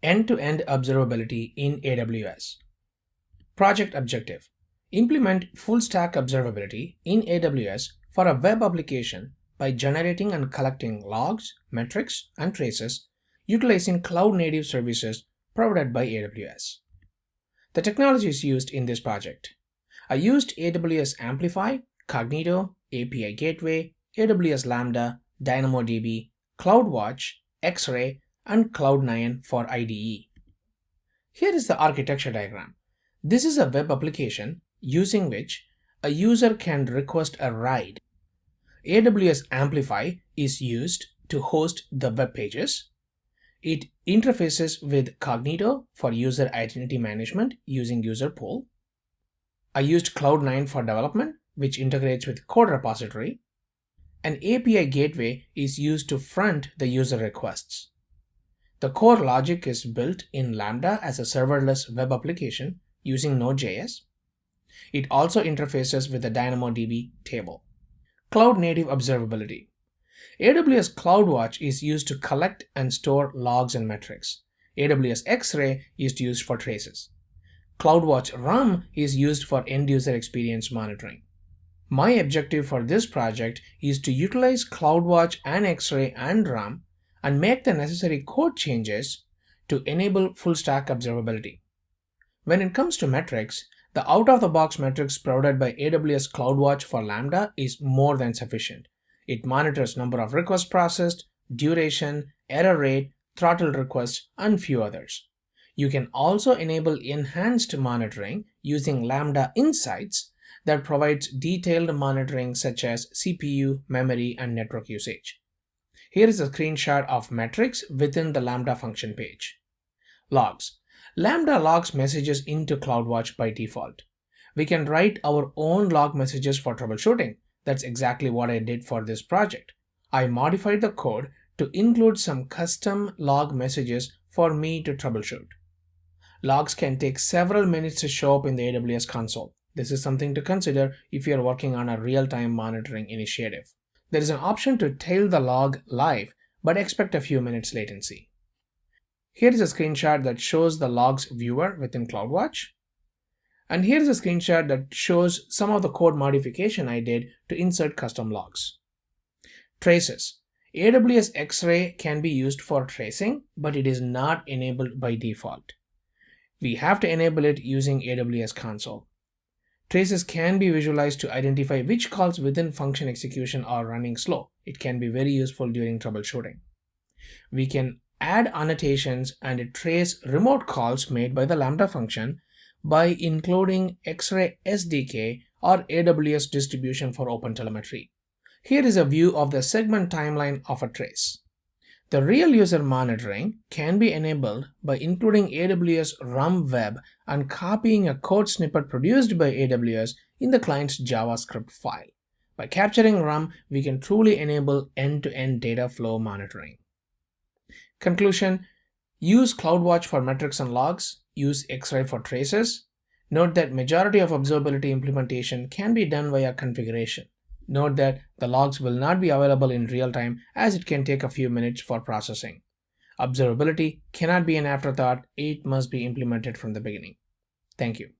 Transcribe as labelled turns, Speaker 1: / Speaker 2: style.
Speaker 1: End-to-end observability in AWS. Project objective: implement full-stack observability in AWS for a web application by generating and collecting logs, metrics, and traces utilizing cloud-native services provided by AWS. The technologies used in this project: I used AWS Amplify, Cognito, API Gateway, AWS Lambda, DynamoDB, CloudWatch, X-Ray, and Cloud9 for IDE. Here is the architecture diagram. This is a web application using which a user can request a ride. AWS Amplify is used to host the web pages. It interfaces with Cognito for user identity management using user pool. I used Cloud9 for development, which integrates with code repository. An API gateway is used to front the user requests. The core logic is built in Lambda as a serverless web application using Node.js. It also interfaces with the DynamoDB table. Cloud native observability. AWS CloudWatch is used to collect and store logs and metrics. AWS X-Ray is used for traces. CloudWatch RUM is used for end-user experience monitoring. My objective for this project is to utilize CloudWatch and X-Ray and RUM and make the necessary code changes to enable full-stack observability. When it comes to metrics, the out-of-the-box metrics provided by AWS CloudWatch for Lambda is more than sufficient. It monitors number of requests processed, duration, error rate, throttle requests, and few others. You can also enable enhanced monitoring using Lambda Insights that provides detailed monitoring such as CPU, memory, and network usage. Here is a screenshot of metrics within the Lambda function page. Logs. Lambda logs messages into CloudWatch by default. We can write our own log messages for troubleshooting. That's exactly what I did for this project. I modified the code to include some custom log messages for me to troubleshoot. Logs can take several minutes to show up in the AWS console. This is something to consider if you are working on a real-time monitoring initiative. There is an option to tail the log live, but expect a few minutes latency. Here is a screenshot that shows the logs viewer within CloudWatch. And here is a screenshot that shows some of the code modification I did to insert custom logs. Traces. AWS X-Ray can be used for tracing, but it is not enabled by default. We have to enable it using AWS console. Traces can be visualized to identify which calls within function execution are running slow. It can be very useful during troubleshooting. We can add annotations and trace remote calls made by the Lambda function by including X-Ray SDK or AWS distribution for OpenTelemetry. Here is a view of the segment timeline of a trace. The real user monitoring can be enabled by including AWS RUM web and copying a code snippet produced by AWS in the client's JavaScript file. By capturing RUM, we can truly enable end-to-end data flow monitoring. Conclusion: use CloudWatch for metrics and logs, use X-Ray for traces. Note that majority of observability implementation can be done via configuration. Note that the logs will not be available in real time as it can take a few minutes for processing. Observability cannot be an afterthought, it must be implemented from the beginning. Thank you.